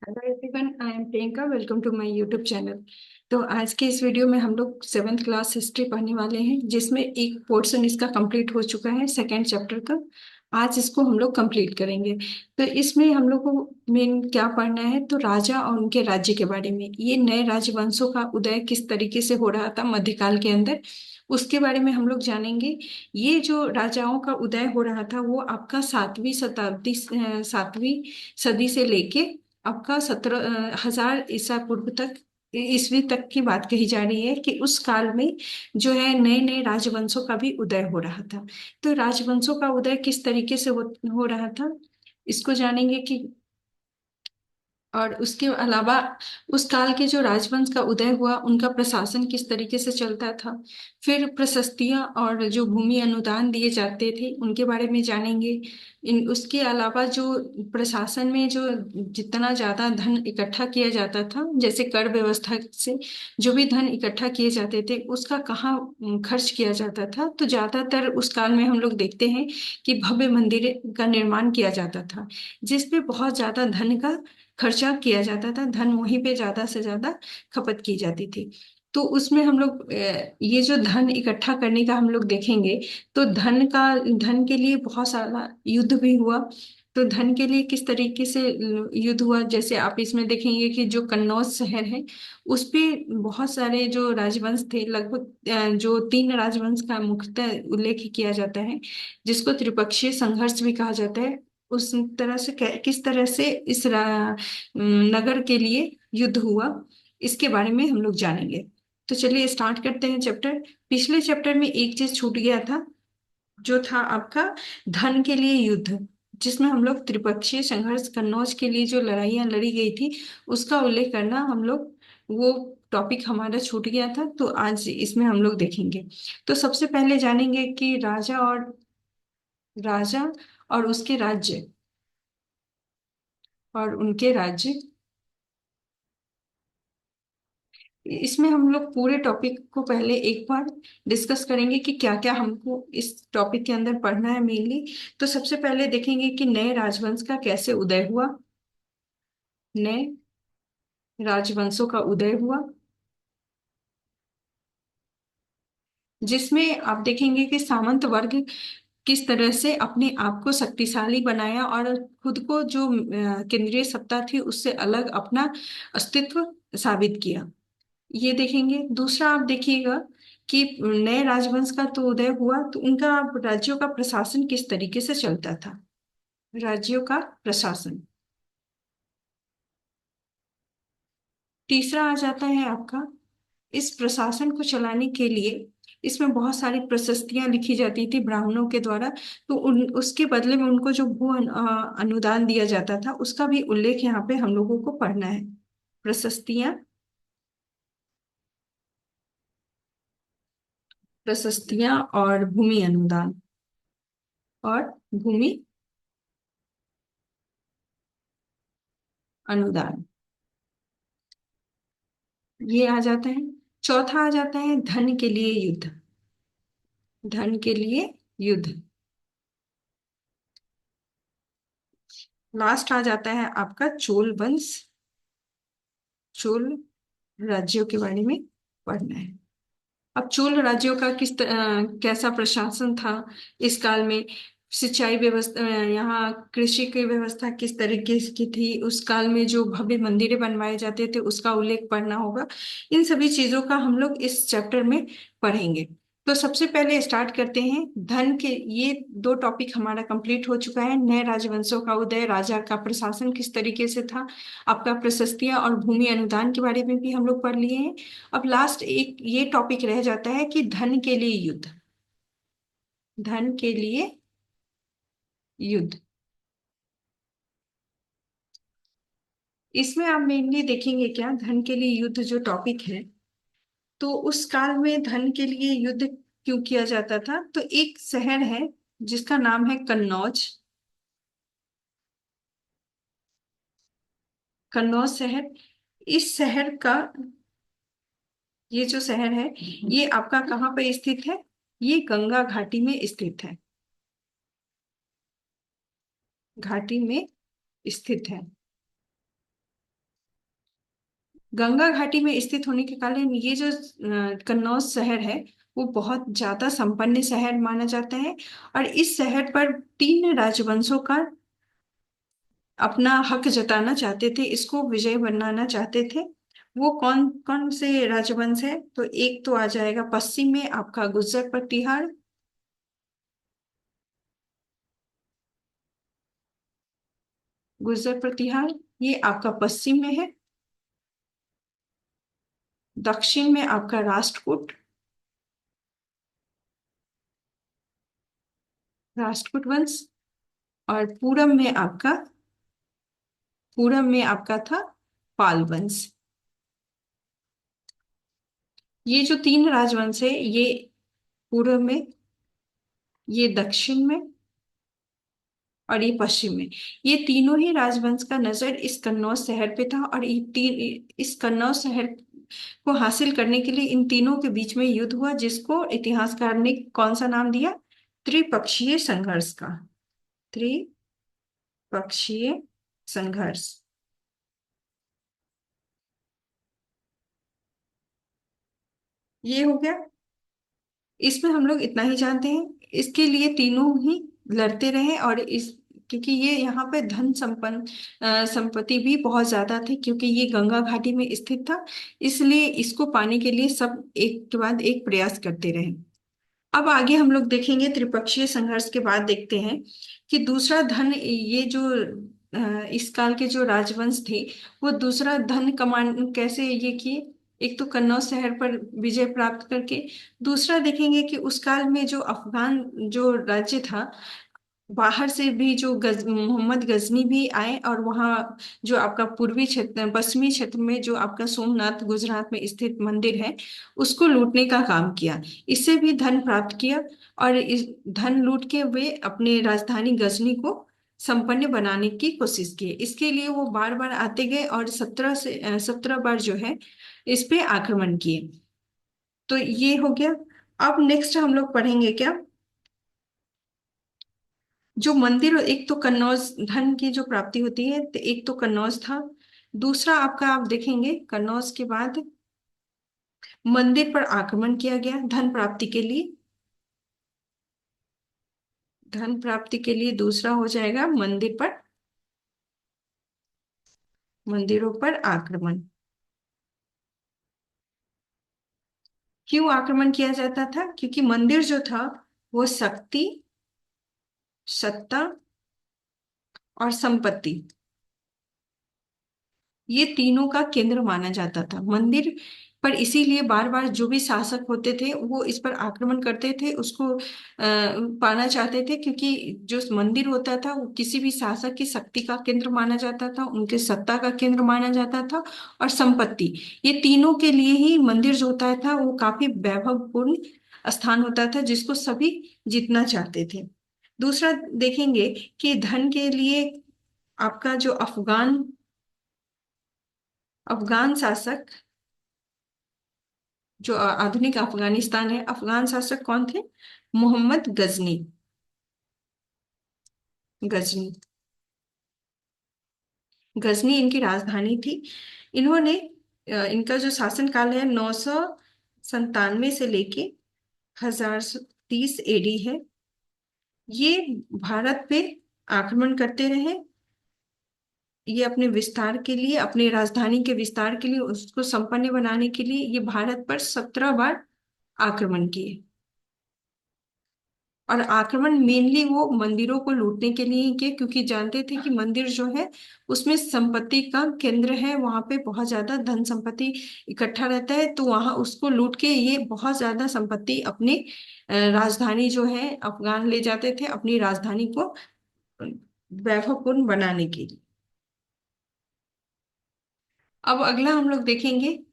Hello everyone, I am Priyanka. Welcome to my YouTube channel. तो आज के इस वीडियो में हम लोग सेवेंथ क्लास हिस्ट्री पढ़ने वाले हैं, जिसमें एक पोर्शन इसका कंप्लीट हो चुका है, सेकेंड चैप्टर का। आज इसको हम लोग कंप्लीट करेंगे। तो इसमें हम लोग को मेन क्या पढ़ना है, तो राजा और उनके राज्य के बारे में, ये नए राजवंशों का उदय किस तरीके से हो रहा था मध्यकाल के अंदर, उसके बारे में हम लोग जानेंगे। ये जो राजाओं का उदय हो रहा था वो आपका सातवीं शताब्दी, सातवीं सदी से लेके आपका 17,000 ईसा पूर्व तक, ईस्वी तक की बात कही जा रही है कि उस काल में जो है नए नए राजवंशों का भी उदय हो रहा था। तो राजवंशों का उदय किस तरीके से हो रहा था, इसको जानेंगे कि। और उसके अलावा उस काल के जो राजवंश का उदय हुआ उनका प्रशासन किस तरीके से चलता था। फिर प्रशस्तियां और जो भूमि अनुदान दिए जाते थे उनके बारे में जानेंगे। इन उसके अलावा जो प्रशासन में जो जितना ज्यादा धन इकट्ठा किया जाता था, जैसे कर व्यवस्था से जो भी धन इकट्ठा किए जाते थे उसका कहाँ खर्च किया जाता था, तो ज्यादातर उस काल में हम लोग देखते हैं कि भव्य मंदिर का निर्माण किया जाता था, जिसपे बहुत ज्यादा धन का खर्चा किया जाता था। धन वहीं पे ज्यादा से ज्यादा खपत की जाती थी। तो उसमें हम लोग ये जो धन इकट्ठा करने का हम लोग देखेंगे, तो धन के लिए बहुत सारा युद्ध भी हुआ। तो धन के लिए किस तरीके से युद्ध हुआ, जैसे आप इसमें देखेंगे कि जो कन्नौज शहर है उस पे बहुत सारे जो राजवंश थे, लगभग जो तीन राजवंश का मुख्यतः उल्लेख किया जाता है, जिसको त्रिपक्षीय संघर्ष भी कहा जाता है। उस तरह से किस तरह से नगर के लिए युद्ध हुआ, इसके बारे में हम लोग जानेंगे। तो चलिए स्टार्ट करते हैं चैप्टर। पिछले चैप्टर में एक चीज छूट गया था, जो था आपका धन के लिए युद्ध, जिसमें हम लोग त्रिपक्षीय संघर्ष, कन्नौज के लिए जो लड़ाइयाँ लड़ी गई थी उसका उल्लेख करना हम लोग, वो टॉपिक हमारा छूट गया था, तो आज इसमें हम लोग देखेंगे। तो सबसे पहले जानेंगे कि राजा और उसके राज्य और उनके राज्य। इसमें हम लोग पूरे टॉपिक को पहले एक बार डिस्कस करेंगे कि क्या क्या हमको इस टॉपिक के अंदर पढ़ना है मेनली। तो सबसे पहले देखेंगे कि नए राजवंश का कैसे उदय हुआ। नए राजवंशों का उदय हुआ, जिसमें आप देखेंगे कि सामंत वर्ग किस तरह से अपने आप को शक्तिशाली बनाया और खुद को जो केंद्रीय सत्ता थी उससे अलग अपना अस्तित्व साबित किया, ये देखेंगे। दूसरा आप देखिएगा कि नए राजवंश का तो उदय हुआ, तो उनका राज्यों का प्रशासन किस तरीके से चलता था। राज्यों का प्रशासन। तीसरा आ जाता है आपका, इस प्रशासन को चलाने के लिए इसमें बहुत सारी प्रशस्तियां लिखी जाती थी ब्राह्मणों के द्वारा। तो उसके बदले में उनको जो अनुदान दिया जाता था उसका भी उल्लेख यहाँ पे हम लोगों को पढ़ना है। प्रशस्तियां, प्रशस्तियां और भूमि अनुदान, और भूमि अनुदान, ये आ जाता है। चौथा आ जाता है धन के लिए युद्ध। धन के लिए युद्ध। लास्ट आ जाता है आपका चोल वंश। चोल राज्यों के बारे में पढ़ना है। अब चोल राज्यों का कैसा प्रशासन था इस काल में। सिंचाई व्यवस्था, यहाँ कृषि की व्यवस्था किस तरीके की थी उस काल में, जो भव्य मंदिरें बनवाए जाते थे उसका उल्लेख पढ़ना होगा। इन सभी चीजों का हम लोग इस चैप्टर में पढ़ेंगे। तो सबसे पहले स्टार्ट करते हैं धन के। ये दो टॉपिक हमारा कंप्लीट हो चुका है, नए राजवंशों का उदय, राजा का प्रशासन किस तरीके से था, आपका प्रशस्तियां और भूमि अनुदान के बारे में भी हम लोग पढ़ लिए हैं। अब लास्ट एक ये टॉपिक रह जाता है कि धन के लिए युद्ध। धन के लिए युद्ध। इसमें आप मेनली देखेंगे क्या, धन के लिए युद्ध जो टॉपिक है, तो उस काल में धन के लिए युद्ध क्यों किया जाता था। तो एक शहर है जिसका नाम है कन्नौज। कन्नौज शहर, इस शहर का, ये जो शहर है ये आपका कहाँ पे स्थित है, ये गंगा घाटी में स्थित है। घाटी में स्थित है। गंगा घाटी में स्थित होने के कारण ये जो कन्नौज शहर है वो बहुत ज्यादा संपन्न शहर माना जाता है। और इस शहर पर तीन राजवंशों का अपना हक जताना चाहते थे, इसको विजय बनाना चाहते थे। वो कौन कौन से राजवंश है? तो एक तो आ जाएगा पश्चिम में आपका गुर्जर प्रतिहार। गुर्जर प्रतिहार ये आपका पश्चिम में है। दक्षिण में आपका राष्ट्रकूट, राष्ट्रकूट वंश। और पूरब में आपका था पाल वंश। ये जो तीन राजवंश है, ये पूर्व में, ये दक्षिण में, और ये पश्चिम में, ये तीनों ही राजवंश का नजर इस कन्नौज शहर पे था। और इस कन्नौज शहर को हासिल करने के लिए इन तीनों के बीच में युद्ध हुआ, जिसको इतिहासकार ने कौन सा नाम दिया? त्रिपक्षीय संघर्ष का। त्रिपक्षीय संघर्ष। ये हो गया। इसमें हम लोग इतना ही जानते हैं, इसके लिए तीनों ही लड़ते रहे। और इस क्योंकि ये यहाँ पे धन संपन्न संपत्ति भी बहुत ज्यादा थी, क्योंकि ये गंगा घाटी में स्थित था, इसलिए इसको पाने के लिए सब एक के बाद एक प्रयास करते रहे। अब आगे हम लोग देखेंगे, त्रिपक्षीय संघर्ष के बाद देखते हैं कि दूसरा धन, ये जो इस काल के जो राजवंश थे, वो दूसरा धन कमान कैसे ये किए। एक तो कन्नौज शहर पर विजय प्राप्त करके, दूसरा देखेंगे कि उस काल में जो अफगान जो राज्य था, बाहर से भी जो मोहम्मद गजनी भी आए, और वहाँ जो आपका पूर्वी क्षेत्र पश्चिमी क्षेत्र में जो आपका सोमनाथ गुजरात में स्थित मंदिर है, उसको लूटने का काम किया। इससे भी धन प्राप्त किया, और इस धन लूट के वे अपने राजधानी गजनी को संपन्न बनाने की कोशिश की। इसके लिए वो बार बार आते गए और 17 बार जो है इस पे आक्रमण किए। तो ये हो गया। अब नेक्स्ट हम लोग पढ़ेंगे क्या, जो मंदिर, एक तो कन्नौज धन की जो प्राप्ति होती है, तो एक तो कन्नौज था। दूसरा आपका आप देखेंगे कन्नौज के बाद मंदिर पर आक्रमण किया गया धन प्राप्ति के लिए। धन प्राप्ति के लिए दूसरा हो जाएगा मंदिरों पर आक्रमण। क्यों आक्रमण किया जाता था? क्योंकि मंदिर जो था वो शक्ति, सत्ता और संपत्ति, ये तीनों का केंद्र माना जाता था मंदिर पर। इसीलिए बार बार जो भी शासक होते थे वो इस पर आक्रमण करते थे, उसको पाना चाहते थे, क्योंकि जो मंदिर होता था वो किसी भी शासक की शक्ति का केंद्र माना जाता था, उनके सत्ता का केंद्र माना जाता था, और संपत्ति, ये तीनों के लिए ही मंदिर जो होता था वो काफी वैभवपूर्ण स्थान होता था, जिसको सभी जीतना चाहते थे। दूसरा देखेंगे कि धन के लिए आपका जो अफगान अफगान शासक, जो आधुनिक अफगानिस्तान है, अफगान शासक कौन थे? मोहम्मद गजनी। गजनी गजनी इनकी राजधानी थी। इन्होंने इनका जो शासन काल है 997 से लेके 1030 एडी है। ये भारत पे आक्रमण करते रहे। ये अपने विस्तार के लिए, अपने राजधानी के विस्तार के लिए, उसको संपन्न बनाने के लिए ये भारत पर 17 बार आक्रमण किए। और आक्रमण मेनली वो मंदिरों को लूटने के लिए ही किए, क्योंकि जानते थे कि मंदिर जो है उसमें संपत्ति का केंद्र है, वहां पे बहुत ज्यादा धन संपत्ति इकट्ठा रहता है, तो वहां उसको लूट के ये बहुत ज्यादा संपत्ति अपने राजधानी जो है अफगान ले जाते थे, अपनी राजधानी को वैभवपूर्ण बनाने के लिए। अब अगला हम लोग देखेंगे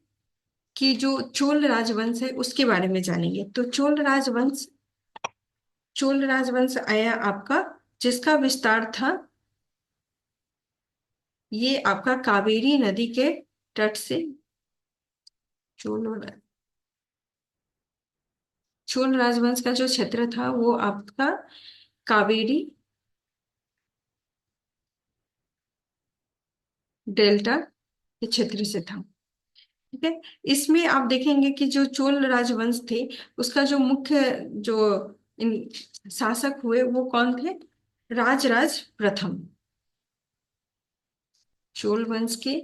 कि जो चोल राजवंश है उसके बारे में जानेंगे। तो चोल राजवंश आया आपका, जिसका विस्तार था, ये आपका कावेरी नदी के तट से। चोल चोल राजवंश का जो क्षेत्र था वो आपका कावेरी डेल्टा के क्षेत्र से था। ठीक है। इसमें आप देखेंगे कि जो चोल राजवंश थे, उसका जो मुख्य जो इन शासक हुए वो कौन थे? राजराज प्रथम। चोल वंश के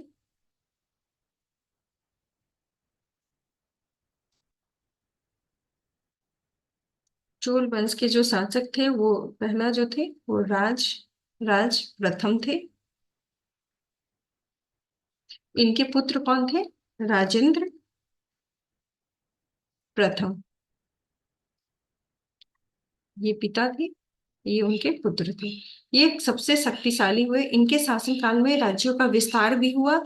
चोल वंश के जो शासक थे वो पहला जो थे वो राज प्रथम थे। इनके पुत्र कौन थे? राजेंद्र प्रथम। ये पिता थे, ये उनके पुत्र थे। ये सबसे शक्तिशाली हुए। इनके शासनकाल में राज्यों का विस्तार भी हुआ।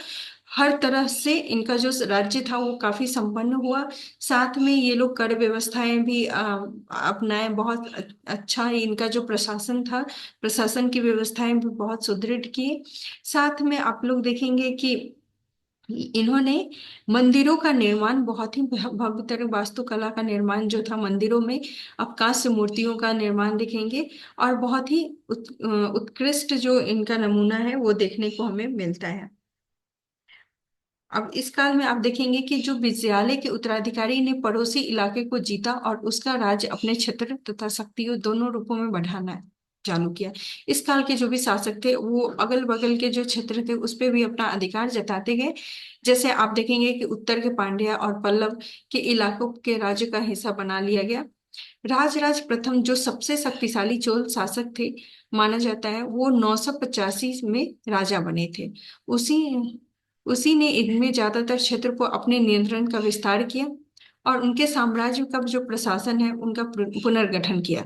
हर तरह से इनका जो राज्य था वो काफी संपन्न हुआ। साथ में ये लोग कर व्यवस्थाएं भी अपनाए। बहुत अच्छा इनका जो प्रशासन था, प्रशासन की व्यवस्थाएं भी बहुत सुदृढ़ की। साथ में आप लोग देखेंगे कि इन्होंने मंदिरों का निर्माण बहुत ही भव्य तरह, वास्तुकला का निर्माण जो था मंदिरों में, अवकाश मूर्तियों का निर्माण देखेंगे। और बहुत ही उत्कृष्ट जो इनका नमूना है वो देखने को हमें मिलता है। अब इस काल में आप देखेंगे कि जो विजयालय के उत्तराधिकारी ने पड़ोसी इलाके को जीता और उसका राज्य अपने क्षेत्र तथा शक्तियों दोनों रूपों में बढ़ाना चालू किया। इस काल के जो भी शासक थे वो अगल बगल के जो क्षेत्र थे उस पे भी अपना अधिकार जताते गए। जैसे आप देखेंगे कि उत्तर के पांड्या और पल्लव के इलाकों के राज्य का हिस्सा बना लिया गया। राजराज प्रथम जो सबसे शक्तिशाली चोल शासक थे माना जाता है, वो 985 में राजा बने थे। उसी उसी ने इनमें ज्यादातर क्षेत्र को अपने नियंत्रण का विस्तार किया और उनके साम्राज्य का जो प्रशासन है उनका पुनर्गठन किया।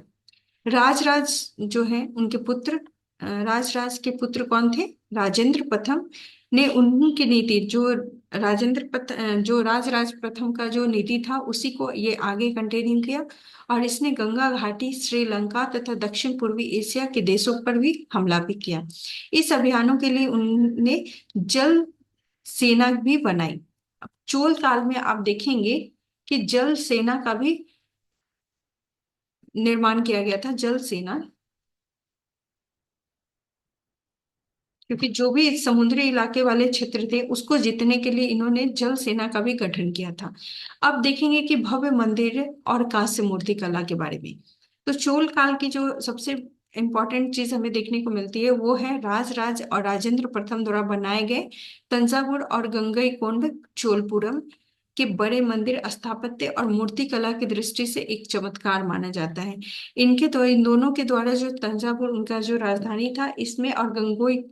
राजराज जो है उनके पुत्र, राजराज के पुत्र कौन थे? राजेंद्र प्रथम ने उन्हीं की नीति जो जो राजराज प्रथम का जो नीति था उसी को ये आगे कंटिन्यू किया। और इसने गंगा घाटी, श्रीलंका तथा दक्षिण पूर्वी एशिया के देशों पर भी हमला भी किया। इस अभियानों के लिए उन्होंने जल सेना भी बनाई। अब चोल काल में आप देखेंगे कि जल सेना का भी निर्माण किया गया था। जल सेना, क्योंकि जो भी समुद्री इलाके वाले क्षेत्र थे उसको जीतने के लिए इन्होंने जल सेना का भी गठन किया था। अब देखेंगे कि भव्य मंदिर और कांस्य मूर्ति कला के बारे में। तो चोल काल की जो सबसे इम्पोर्टेंट चीज हमें देखने को मिलती है वो है राजराज और राजेंद्र प्रथम द्वारा बनाए गए तंजावुर और गंगईकोंड चोलपुरम के बड़े मंदिर स्थापत्य और मूर्ति कला की दृष्टि से एक चमत्कार माना जाता है। इन दोनों के द्वारा जो तंजावुर उनका जो राजधानी था इसमें, और गंगोई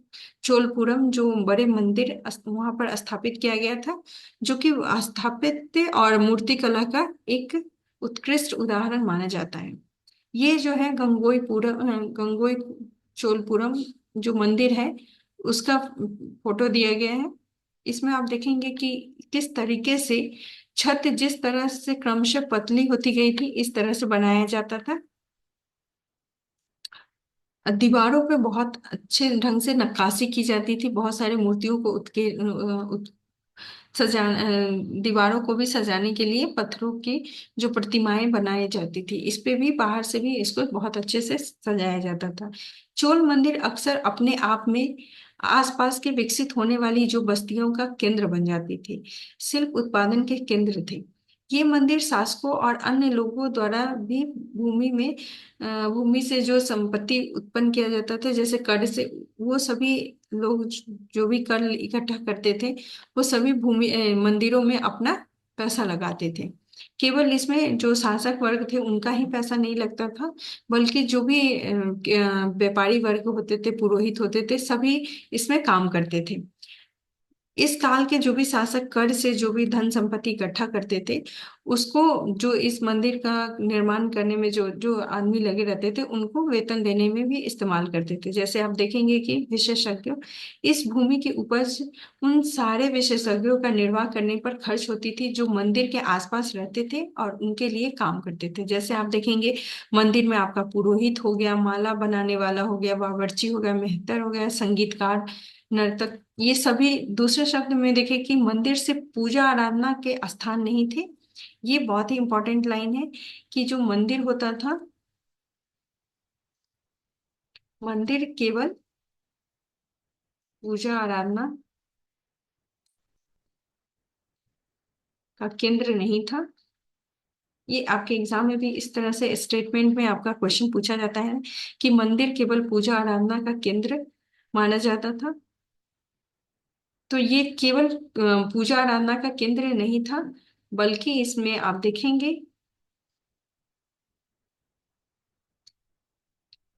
चोलपुरम जो बड़े मंदिर वहां पर स्थापित किया गया था, जो कि स्थापत्य और मूर्तिकला का एक उत्कृष्ट उदाहरण माना जाता है। ये जो है गंगोई चोलपुरम जो मंदिर है उसका फोटो दिया गया है। इसमें आप देखेंगे कि किस तरीके से छत जिस तरह से क्रमशः पतली होती गई थी इस तरह से बनाया जाता था। दीवारों पे बहुत अच्छे ढंग से नक्काशी की जाती थी। बहुत सारे मूर्तियों को दीवारों को भी सजाने के लिए पत्थरों की जो प्रतिमाएं बनाई जाती थी, इस पे भी बाहर से भी इसको बहुत अच्छे से सजाया जाता था। चोल मंदिर अक्सर अपने आप में आसपास के विकसित होने वाली जो बस्तियों का केंद्र बन जाती थी, शिल्प उत्पादन के केंद्र थे। ये मंदिर शासकों और अन्य लोगों द्वारा भी भूमि से जो संपत्ति उत्पन्न किया जाता था, जैसे कर से, वो सभी लोग जो भी कर इकट्ठा करते थे वो सभी मंदिरों में अपना पैसा लगाते थे। केवल इसमें जो शासक वर्ग थे उनका ही पैसा नहीं लगता था, बल्कि जो भी व्यापारी वर्ग होते थे, पुरोहित होते थे, सभी इसमें काम करते थे। इस काल के जो भी शासक कर से जो भी धन संपत्ति इकट्ठा करते थे उसको, जो इस मंदिर का निर्माण करने में जो जो आदमी लगे रहते थे उनको वेतन देने में भी इस्तेमाल करते थे। जैसे आप देखेंगे कि विशेषज्ञों, इस भूमि की उपज उन सारे विशेषज्ञों का निर्वाह करने पर खर्च होती थी जो मंदिर के आसपास रहते थे और उनके लिए काम करते थे। जैसे आप देखेंगे मंदिर में आपका पुरोहित हो गया, माला बनाने वाला हो गया, बावर्ची हो गया, मेहतर हो गया, संगीतकार, नर्तक, ये सभी। दूसरे शब्द में देखें कि मंदिर से पूजा आराधना के स्थान नहीं थे। ये बहुत ही इंपॉर्टेंट लाइन है कि जो मंदिर होता था, मंदिर केवल पूजा आराधना का केंद्र नहीं था। ये आपके एग्जाम में भी इस तरह से स्टेटमेंट में आपका क्वेश्चन पूछा जाता है कि मंदिर केवल पूजा आराधना का केंद्र माना जाता था। तो ये केवल पूजा आराधना का केंद्र नहीं था, बल्कि इसमें आप देखेंगे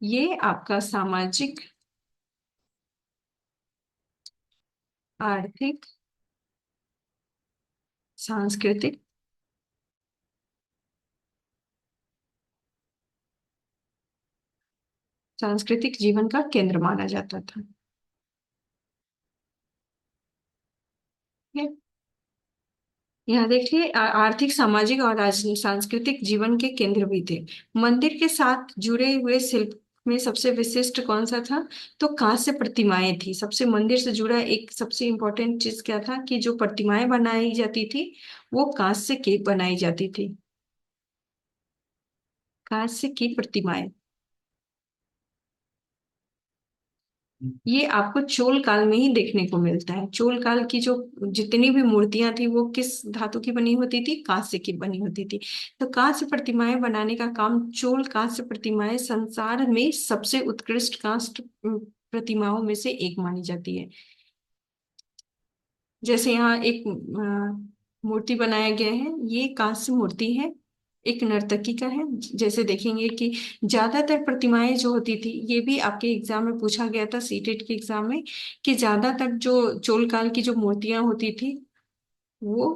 ये आपका सामाजिक, आर्थिक, सांस्कृतिक, सांस्कृतिक जीवन का केंद्र माना जाता था। ठीक है? यहाँ देखिए आर्थिक, सामाजिक और सांस्कृतिक जीवन के केंद्र भी थे। मंदिर के साथ जुड़े हुए शिल्प में सबसे विशिष्ट कौन सा था? तो कांस्य प्रतिमाएं थी। सबसे मंदिर से जुड़ा एक सबसे इम्पोर्टेंट चीज क्या था कि जो प्रतिमाएं बनाई जाती थी वो कांस्य की बनाई जाती थी। कांस्य की प्रतिमाएं, ये आपको चोल काल में ही देखने को मिलता है। चोल काल की जो जितनी भी मूर्तियां थी वो किस धातु की बनी होती थी? कांस्य की बनी होती थी। तो कांस्य प्रतिमाएं बनाने का काम, चोल कांस्य प्रतिमाएं संसार में सबसे उत्कृष्ट कांस्य प्रतिमाओं में से एक मानी जाती है। जैसे यहाँ एक मूर्ति बनाया गया है, ये कांस्य मूर्ति है, एक नर्तकी का है। जैसे देखेंगे कि ज्यादातर प्रतिमाएं जो होती थी, ये भी आपके एग्जाम में पूछा गया था, सीटेट के एग्जाम में, कि ज्यादातर जो चोल काल की जो मूर्तियां होती थी वो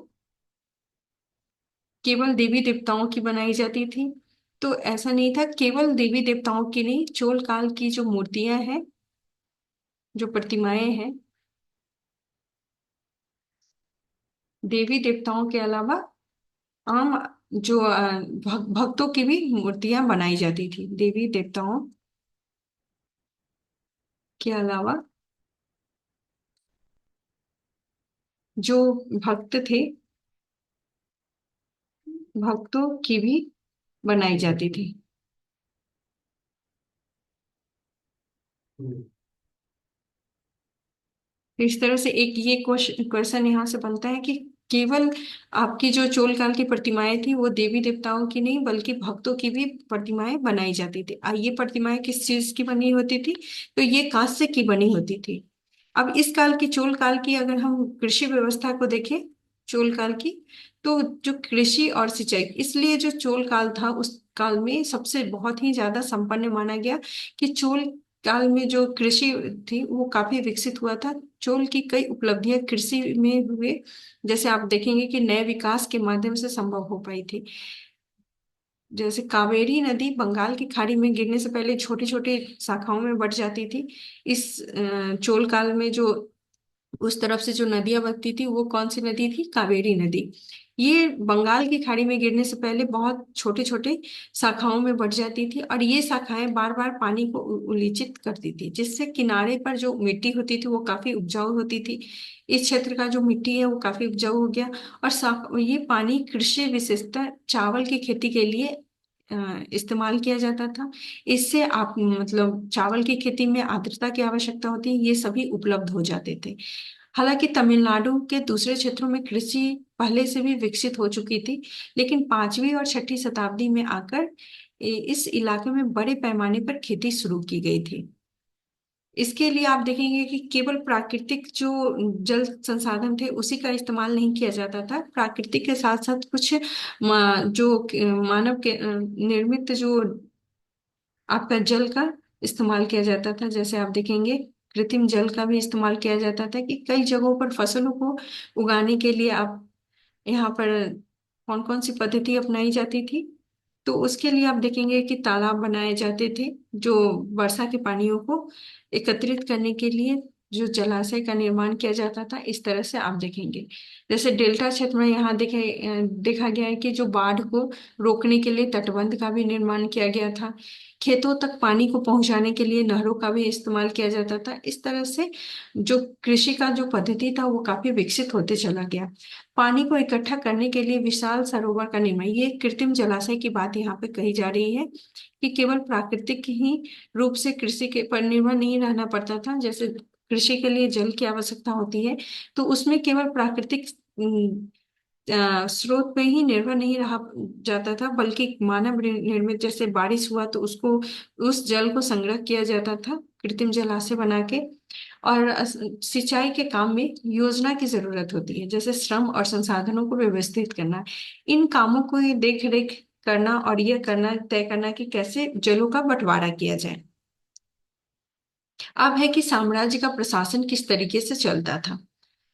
केवल देवी देवताओं की बनाई जाती थी। तो ऐसा नहीं था, केवल देवी देवताओं की नहीं, चोल काल की जो मूर्तियां हैं, जो प्रतिमाएं हैं, देवी देवताओं के अलावा आम जो भक्तों की भी मूर्तियां बनाई जाती थी। देवी देवताओं के अलावा जो भक्त थे, भक्तों की भी बनाई जाती थी। तो इस तरह से एक ये क्वेश्चन यहाँ से बनता है कि केवल आपकी जो चोल काल की प्रतिमाएं थी वो देवी देवताओं की नहीं बल्कि भक्तों की भी प्रतिमाएं बनाई जाती थी। ये प्रतिमाएं किस चीज की बनी होती थी? तो ये कांस्य की बनी होती थी। अब इस काल की, चोल काल की, अगर हम कृषि व्यवस्था को देखें, चोल काल की, तो जो कृषि और सिंचाई, इसलिए जो चोल काल था उस काल में सबसे बहुत ही ज्यादा संपन्न माना गया कि चोल काल में जो कृषि थी वो काफी विकसित हुआ था। चोल की कई उपलब्धियां कृषि में हुए, जैसे आप देखेंगे कि नए विकास के माध्यम से संभव हो पाई थी। जैसे कावेरी नदी बंगाल की खाड़ी में गिरने से पहले छोटी छोटी शाखाओं में बट जाती थी। इस चोल काल में जो उस तरफ से जो नदियां बहती थी वो कौन सी नदी थी? कावेरी नदी। ये बंगाल की खाड़ी में गिरने से पहले बहुत छोटे छोटे शाखाओं में बढ़ जाती थी और ये शाखाएं बार बार पानी को उलीचित करती थी, जिससे किनारे पर जो मिट्टी होती थी वो काफी उपजाऊ होती थी। इस क्षेत्र का जो मिट्टी है वो काफी उपजाऊ हो गया। और ये पानी कृषि विशेषता चावल की खेती के लिए इस्तेमाल किया जाता था। इससे आप मतलब चावल की खेती में आर्द्रता की आवश्यकता होती है, ये सभी उपलब्ध हो जाते थे। हालांकि तमिलनाडु के दूसरे क्षेत्रों में कृषि पहले से भी विकसित हो चुकी थी, लेकिन 5वीं और 6ठी शताब्दी में आकर इस इलाके में बड़े पैमाने पर खेती शुरू की गई थी। इसके लिए आप देखेंगे कि केवल प्राकृतिक जो जल संसाधन थे उसी का इस्तेमाल नहीं किया जाता था। प्राकृतिक के साथ साथ कुछ जो मानव के निर्मित जो आपका जल का इस्तेमाल किया जाता था। जैसे आप देखेंगे कृत्रिम जल का भी इस्तेमाल किया जाता था कि कई जगहों पर फसलों को उगाने के लिए आप यहाँ पर कौन कौन सी पद्धति अपनाई जाती थी? तो उसके लिए आप देखेंगे कि तालाब बनाए जाते थे जो वर्षा के पानियों को एकत्रित करने के लिए, जो जलाशय का निर्माण किया जाता था। इस तरह से आप देखेंगे जैसे डेल्टा क्षेत्र में यहाँ देखा गया है कि जो बाढ़ को रोकने के लिए तटबंध का भी निर्माण किया गया था। खेतों तक पानी को पहुंचाने के लिए नहरों का भी इस्तेमाल किया जाता था। इस तरह से जो कृषि का जो पद्धति था वो काफी विकसित होते चला गया। पानी को इकट्ठा करने के लिए विशाल सरोवर का निर्माण, ये कृत्रिम जलाशय की बात यहाँ पे कही जा रही है कि केवल प्राकृतिक ही रूप से कृषि के पर निर्भर नहीं रहना पड़ता था। जैसे कृषि के लिए जल की आवश्यकता होती है, तो उसमें केवल प्राकृतिक स्रोत पे ही निर्भर नहीं रहा जाता था, बल्कि मानव निर्मित, जैसे बारिश हुआ तो उसको, उस जल को संग्रह किया जाता था कृत्रिम जलाशय बना के। और सिंचाई के काम में योजना की जरूरत होती है, जैसे श्रम और संसाधनों को व्यवस्थित करना, इन कामों को देख रेख करना और यह करना, तय करना कि कैसे जलों का बंटवारा किया जाए। अब है कि साम्राज्य का प्रशासन किस तरीके से चलता था।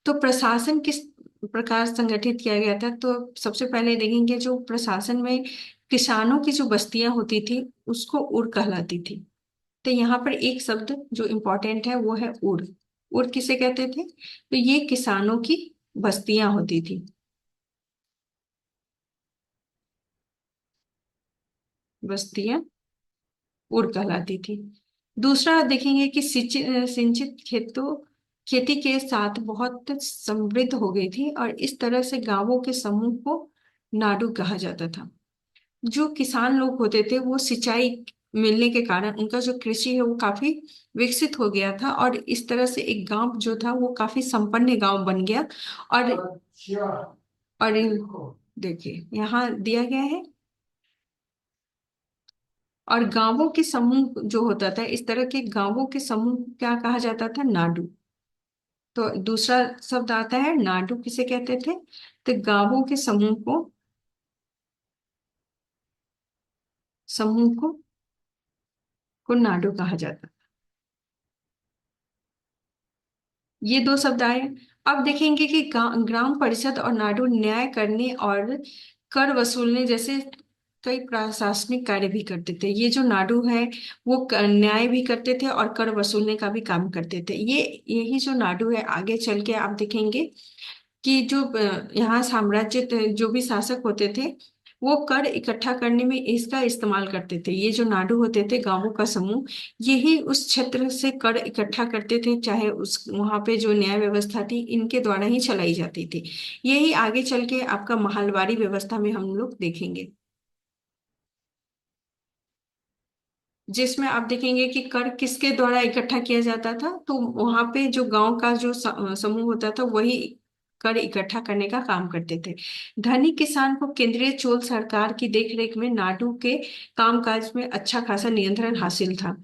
तो प्रशासन किस प्रकार संगठित किया गया था, तो सबसे पहले देखेंगे जो प्रशासन में किसानों की जो बस्तियां होती थी उसको उर कहलाती थी। तो यहाँ पर एक शब्द जो इम्पोर्टेंट है वो है उर। उर किसे कहते थे, तो ये किसानों की बस्तियां होती थी, बस्तियां उर कहलाती थी। दूसरा देखेंगे कि सिंचित खेतों, खेती के साथ बहुत समृद्ध हो गई थी, और इस तरह से गांवों के समूह को नाडु कहा जाता था। जो किसान लोग होते थे वो सिंचाई मिलने के कारण उनका जो कृषि है वो काफी विकसित हो गया था, और इस तरह से एक गांव जो था वो काफी संपन्न गांव बन गया। और देखिए यहाँ दिया गया है, और गांवों के समूह जो होता था, इस तरह के गांवों के समूह को क्या कहा जाता था, नाडु। तो दूसरा शब्द आता है नाडु, किसे कहते थे, तो गांवों के समूह को नाडु कहा जाता। ये दो शब्द आए। अब देखेंगे कि ग्राम परिषद और नाडु न्याय करने और कर वसूलने जैसे कई प्रशासनिक कार्य भी करते थे। ये जो नाडु है वो न्याय भी करते थे और कर वसूलने का भी काम करते थे। यही जो नाडु है, आगे चल के आप देखेंगे कि जो यहाँ साम्राज्य जो भी शासक होते थे वो कर इकट्ठा करने में इसका इस्तेमाल करते थे। ये जो नाडु होते थे, गांवों का समूह, यही उस क्षेत्र से कर इकट्ठा करते थे, चाहे उस वहां पे जो न्याय व्यवस्था थी इनके द्वारा ही चलाई जाती थी। यही आगे चल के आपका महलवारी व्यवस्था में हम लोग देखेंगे, जिसमें आप देखेंगे कि कर किसके द्वारा इकट्ठा किया जाता था, तो वहां पे जो गांव का जो समूह होता था वही कर इकट्ठा करने का काम करते थे। धनी किसान को केंद्रीय चोल सरकार की देखरेख में नाडु के कामकाज में अच्छा खासा नियंत्रण हासिल था।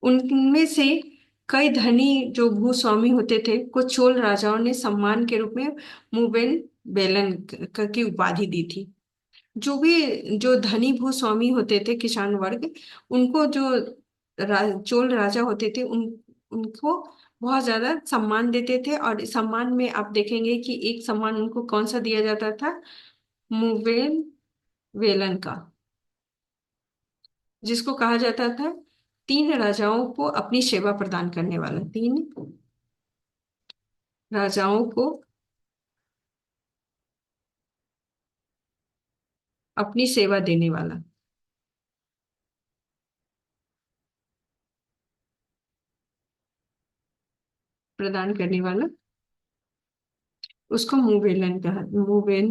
उनमें से कई धनी जो भूस्वामी होते थे को चोल राजाओं ने सम्मान के रूप में मुबेन बेलन की उपाधि दी थी। जो धनी भूस्वामी होते थे, किसान वर्ग, उनको जो चोल राजा होते थे उनको बहुत ज्यादा सम्मान देते थे। और इस सम्मान में आप देखेंगे कि एक सम्मान उनको कौन सा दिया जाता था, मुवेन वेलन का, जिसको कहा जाता था तीन राजाओं को अपनी सेवा प्रदान करने वाला, तीन राजाओं को अपनी सेवा देने वाला, प्रदान करने वाला, उसको मुवेन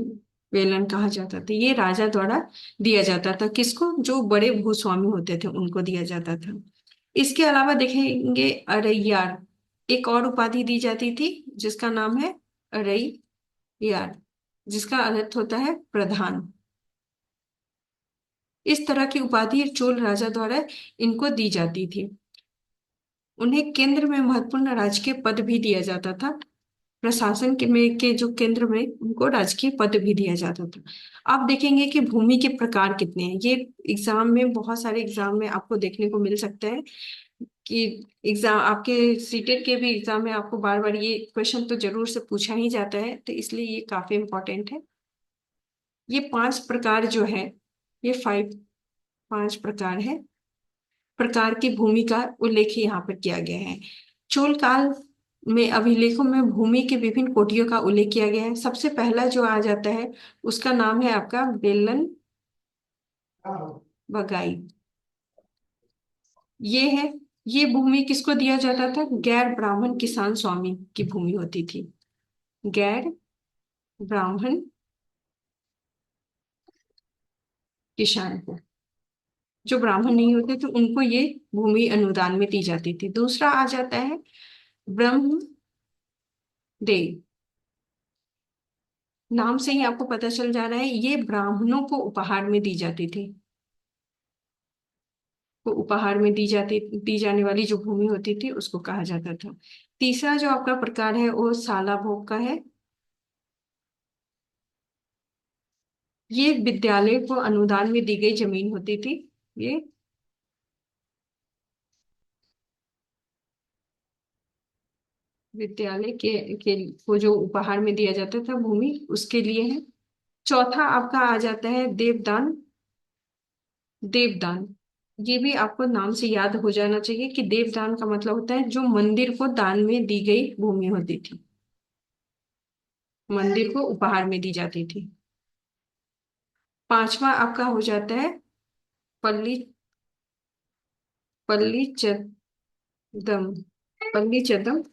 वेलन कहा जाता था। ये राजा द्वारा दिया जाता था, किसको, जो बड़े भूस्वामी होते थे उनको दिया जाता था। इसके अलावा देखेंगे अरैयार, एक और उपाधि दी जाती थी जिसका नाम है अरैयार, जिसका अर्थ होता है प्रधान। इस तरह की उपाधि चोल राजा द्वारा इनको दी जाती थी। उन्हें केंद्र में महत्वपूर्ण राजकीय पद भी दिया जाता था। प्रशासन के जो केंद्र में उनको राजकीय पद भी दिया जाता था। आप देखेंगे कि भूमि के प्रकार कितने हैं। ये एग्जाम में, बहुत सारे एग्जाम में आपको देखने को मिल सकता है कि एग्जाम आपके सीटेट के भी एग्जाम में आपको बार बार ये क्वेश्चन तो जरूर से पूछा ही जाता है, तो इसलिए ये काफी इंपॉर्टेंट है। ये पांच प्रकार जो है, ये पांच प्रकार है, प्रकार की भूमि का उल्लेख यहाँ पर किया गया है। चोल काल में अभिलेखों में भूमि के विभिन्न कोटियों का उल्लेख किया गया है। सबसे पहला जो आ जाता है उसका नाम है आपका बेलन बगाई। ये है, ये भूमि किसको दिया जाता था, गैर ब्राह्मण किसान स्वामी की भूमि होती थी। गैर ब्राह्मण किसान को, जो ब्राह्मण नहीं होते थे उनको ये भूमि अनुदान में दी जाती थी। दूसरा आ जाता है ब्रह्म देव। नाम से ही आपको पता चल जा रहा है, ये ब्राह्मणों को उपहार में दी जाती थी। को उपहार में दी जाने वाली जो भूमि होती थी उसको कहा जाता था। तीसरा जो आपका प्रकार है वो शाला भोग का है। ये विद्यालय को अनुदान में दी गई जमीन होती थी। ये विद्यालय के को जो उपहार में दिया जाता था भूमि, उसके लिए है। चौथा आपका आ जाता है देवदान। देवदान, ये भी आपको नाम से याद हो जाना चाहिए कि देवदान का मतलब होता है जो मंदिर को दान में दी गई भूमि होती थी, मंदिर को उपहार में दी जाती थी। पांचवा आपका हो जाता है पल्ली पल्ली चदम। पल्ली चदम,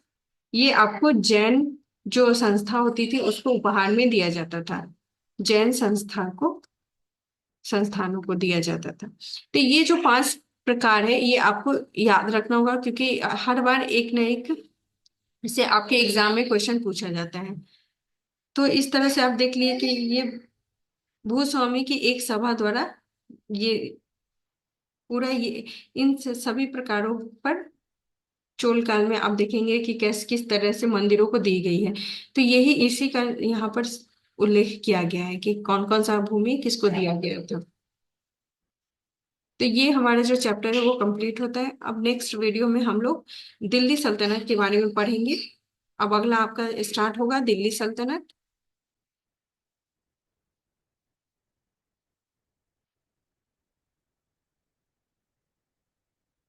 ये आपको जैन जो संस्था होती थी उसको उपहार में दिया जाता था। जैन संस्थानों को दिया जाता था। तो ये जो पांच प्रकार है ये आपको याद रखना होगा, क्योंकि हर बार एक न एक से आपके एग्जाम में क्वेश्चन पूछा जाता है। तो इस तरह से आप देख लिए कि ये भूस्वामी की एक सभा द्वारा ये पूरा ये इन सभी प्रकारों पर चोल काल में आप देखेंगे कि कैस किस तरह से मंदिरों को दी गई है। तो यही इसी का यहाँ पर उल्लेख किया गया है कि कौन कौन सा भूमि किसको दिया गया था। तो ये हमारा जो चैप्टर है वो कंप्लीट होता है। अब नेक्स्ट वीडियो में हम लोग दिल्ली सल्तनत के बारे में पढ़ेंगे। अब अगला आपका स्टार्ट होगा दिल्ली सल्तनत।